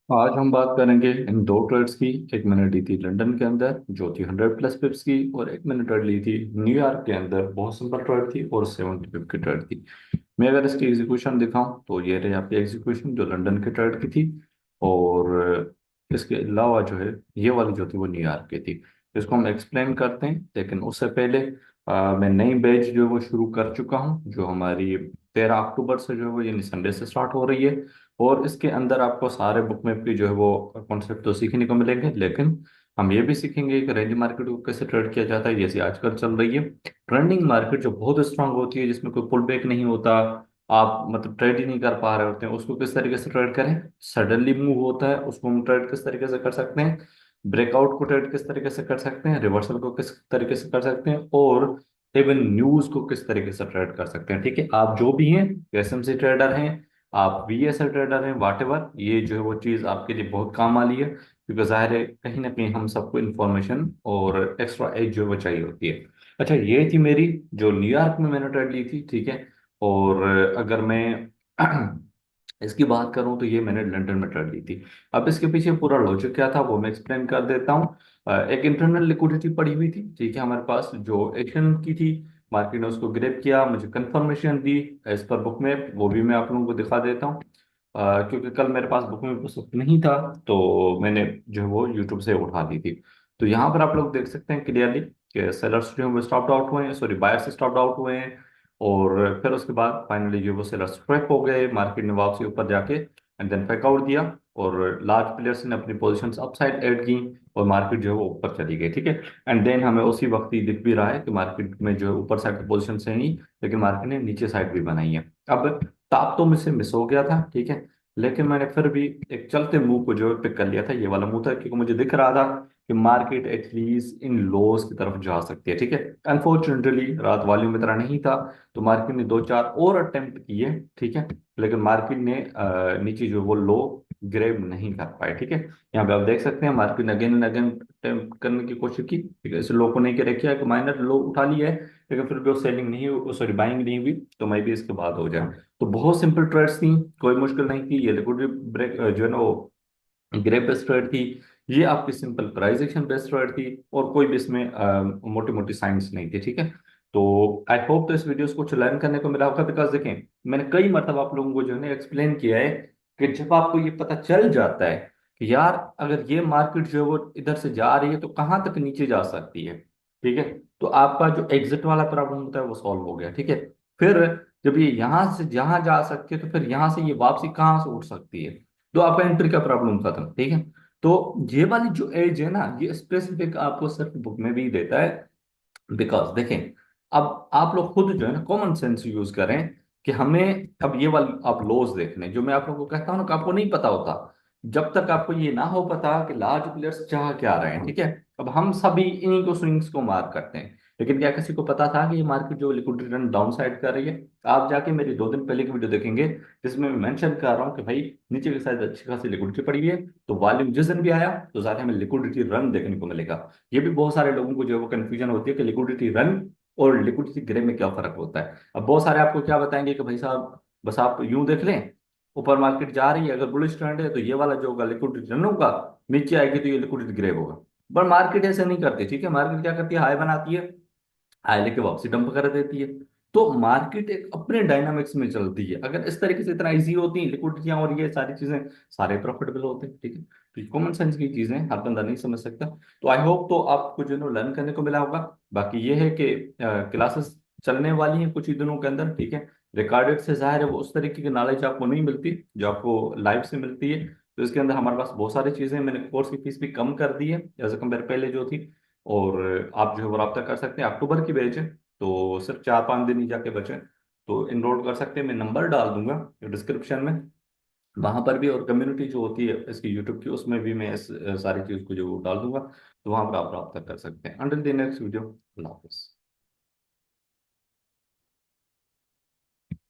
आज हम बात करेंगे इन दो ट्रेड्स की। एक मैंने ली थी लंदन के अंदर जो थी 100+ पिप्स की, और एक मैंने ट्रेड ली थी न्यूयॉर्क के अंदर, बहुत सिंपल ट्रेड थी और 70 पिप की ट्रेड थी। मैं अगर इसकी एग्जीक्यूशन दिखाऊं तो ये रही आपकी एग्जीक्यूशन जो लंदन के ट्रेड की थी। और इसके अलावा जो है ये वाली जो थी वो न्यूयॉर्क की थी। इसको हम एक्सप्लेन करते हैं, लेकिन उससे पहले मैं नई बैच जो है वो शुरू कर चुका हूँ, जो हमारी 13 अक्टूबर से जो है वो यानी संडे से स्टार्ट हो रही है। और इसके अंदर आपको सारे बुक मैप की जो है वो कॉन्सेप्ट तो सीखने को मिलेंगे, लेकिन हम ये भी सीखेंगे कि रेंज मार्केट को कैसे ट्रेड किया जाता है जैसे आजकल चल रही है। ट्रेंडिंग मार्केट जो बहुत स्ट्रांग होती है, जिसमें कोई पुल बैक नहीं होता, आप मतलब ट्रेड ही नहीं कर पा रहे होते हैं, उसको किस तरीके से ट्रेड करें। सडनली मूव होता है उसको हम ट्रेड किस तरीके से कर सकते हैं। ब्रेकआउट को ट्रेड किस तरीके से कर सकते हैं, रिवर्सल को किस तरीके से कर सकते हैं, और इवन न्यूज को किस तरीके से ट्रेड कर सकते हैं। ठीक है, आप जो भी हैं, एसएमसी ट्रेडर हैं, आप वीएसएल ट्रेडर हैं, वाट एवर, ये जो है वो चीज़ आपके लिए बहुत काम वाली है, क्योंकि जाहिर है कहीं ना कहीं हम सबको इन्फॉर्मेशन और एक्स्ट्रा एज जो है वो चाहिए होती है। अच्छा, ये थी मेरी जो न्यूयॉर्क में मैंने ट्रेड ली थी। ठीक है, और अगर मैं इसकी बात करूं तो ये मैंने लंदन में ट्रेड ली थी। अब इसके पीछे पूरा लॉजिक क्या था वो मैं एक्सप्लेन कर देता हूँ। एक इंटरनल लिक्विडिटी पड़ी हुई थी, ठीक है, हमारे पास जो एशियन की थी। मार्केट ने उसको ग्रैब किया, मुझे कंफर्मेशन दी एज पर बुक में, वो भी मैं आप लोगों को दिखा देता हूँ। क्योंकि कल मेरे पास बुक में उस वक्त नहीं था, तो मैंने जो है वो यूट्यूब से उठा दी थी। तो यहाँ पर आप लोग देख सकते हैं क्लियरली कि सेलर्स जो है वो स्टॉप आउट हुए हैं, सॉरी बायर्स स्टॉप आउट हुए हैं। और फिर उसके बाद फाइनली जो वो सेलर्स स्वेप हो गए, मार्केट ने वापसी ऊपर जाके एंड देन फेक आउट दिया, और लार्ज प्लेयर्स ने अपनी पोजीशंस अपसाइड ऐड की, और मार्केट जो है वो ऊपर चली गई। ठीक है, एंड देन हमें उसी वक्त ही दिख भी रहा है कि मार्केट में जो है ऊपर साइड की पोजीशन है ही, लेकिन मार्केट ने नीचे साइड भी बनाई है। अब टॉप तो मुझसे मिस हो गया था, ठीक है, लेकिन मैंने फिर भी एक चलते मूव को जो है पिक कर लिया था। ये वाला मूव था क्योंकि मुझे दिख रहा था कि मार्केट एटलीस्ट इन लोस की तरफ जा सकती है। ठीक है, अनफॉर्चुनेटली रात वॉल्यूम इतना नहीं था, तो मार्केट ने दो चार और अटेम्प्ट किए। ठीक है, लेकिन मार्केट ने नीचे जो वो लो ग्रैब नहीं कर पाए। ठीक है, यहाँ पे आप देख सकते हैं मार्केट ने अगेन एंड अगेन अटेम्प्ट करने की कोशिश की, ठीक है, इस लो को नहीं रखा है कि माइनर लो उठा लिया है, लेकिन फिर भी वो सेलिंग नहीं हुई, सॉरी बाइंग नहीं हुई, तो मैं भी इसके बाद हो जाए। तो बहुत सिंपल ट्रेड्स थी, कोई मुश्किल नहीं थी। ये लिक्विडिटी ब्रेक जो है ना वो ग्रे बेस्ड ट्रेड थी। ये आपकी simple price action based trade थी, और कोई भी इसमें मोटी मोटी साइंस नहीं थी। ठीक है, तो आई होप तो इस वीडियोस को लर्न करने को मिला होगा, बिकॉज देखें मैंने कई मरतब आप लोगों को जो है ना एक्सप्लेन किया है कि जब आपको ये पता चल जाता है कि यार अगर ये मार्केट जो है वो इधर से जा रही है तो कहाँ तक नीचे जा सकती है, ठीक है, तो आपका जो एग्जिट वाला प्रॉब्लम होता है वो सॉल्व हो गया। ठीक है, फिर जब ये यहां से जहां जा सकती है तो फिर यहां से ये वापसी कहाँ से उठ सकती है, तो आपका एंट्री का प्रॉब्लम खत्म। ठीक है, तो ये वाली जो एज है ना, ये स्पेसिफिक आपको सिर्फ बुक में भी देता है। बिकॉज देखें, अब आप लोग खुद जो है ना कॉमन सेंस यूज करें कि हमें अब ये वाली आप लॉज देखने, जो मैं आप लोगों को कहता हूँ ना कि आपको नहीं पता होता जब तक आपको ये ना हो पता कि लार्ज प्लेयर्स चाह क्या रहे हैं। ठीक है, अब हम सभी इन्हीं को स्विंग्स को मार करते हैं, लेकिन क्या किसी को पता था कि ये मार्केट जो लिक्विडिटी रन डाउन साइड कर रही है। आप जाके मेरी 2 दिन पहले की वीडियो देखेंगे, जिसमें मैं मेंशन कर रहा हूँ कि भाई नीचे की साइड अच्छी खासी लिक्विडिटी पड़ी हुई है, तो वॉल्यूम जिस दिन भी आया तो ज्यादा हमें लिक्विडिटी रन देखने को मिलेगा। ये भी बहुत सारे लोगों को जो है वो कंफ्यूजन होती है कि लिक्विडिटी रन और लिक्विडिटी ग्रे में क्या फर्क होता है। अब बहुत सारे आपको क्या बताएंगे कि भाई साहब बस आप यूं देख लें, ऊपर मार्केट जा रही है, अगर बुलिश ट्रेंड है तो ये वाला जो होगा लिक्विडिटी रन होगा, नीचे आएगी तो ये लिक्विडिटी ग्रे होगा। पर मार्केट ऐसे नहीं करती। ठीक है, मार्केट क्या करती है, हाई बनाती है, हाई लेके वापसी डंप कर देती है। तो मार्केट एक अपने डायनामिक्स में चलती है। अगर इस तरीके से इतना इजी होती है लिक्विडिटियां और ये सारी चीजें, सारे प्रॉफिटेबल होते हैं। ठीक है, तो ये कॉमन सेंस की चीजें हर बंदा नहीं समझ सकता। तो आई होप तो आपको जो है लर्न करने को मिला होगा। बाकी ये है कि क्लासेस चलने वाली हैं कुछ ही दिनों के अंदर। ठीक है, रिकॉर्डेड से जाहिर है वो उस तरीके की नॉलेज आपको नहीं मिलती जो आपको लाइव से मिलती है। तो इसके अंदर हमारे पास बहुत सारी चीजें, मैंने कोर्स की फीस भी कम कर दी है एज कम्पेयर पहले जो थी। और आप जो है वो रब्ता कर सकते हैं, अक्टूबर की बैच है, तो सिर्फ 4-5 दिन ही जाके बचे, तो इनरोल कर सकते हैं। मैं नंबर डाल दूंगा डिस्क्रिप्शन में, वहां पर भी, और कम्युनिटी जो होती है इसकी यूट्यूब की उसमें भी मैं इस सारी चीज को जो डाल दूंगा, तो वहां पर आप रब्ता कर सकते हैं। अंटिल द नेक्स्ट वीडियो, अल्लाह हाफिज़।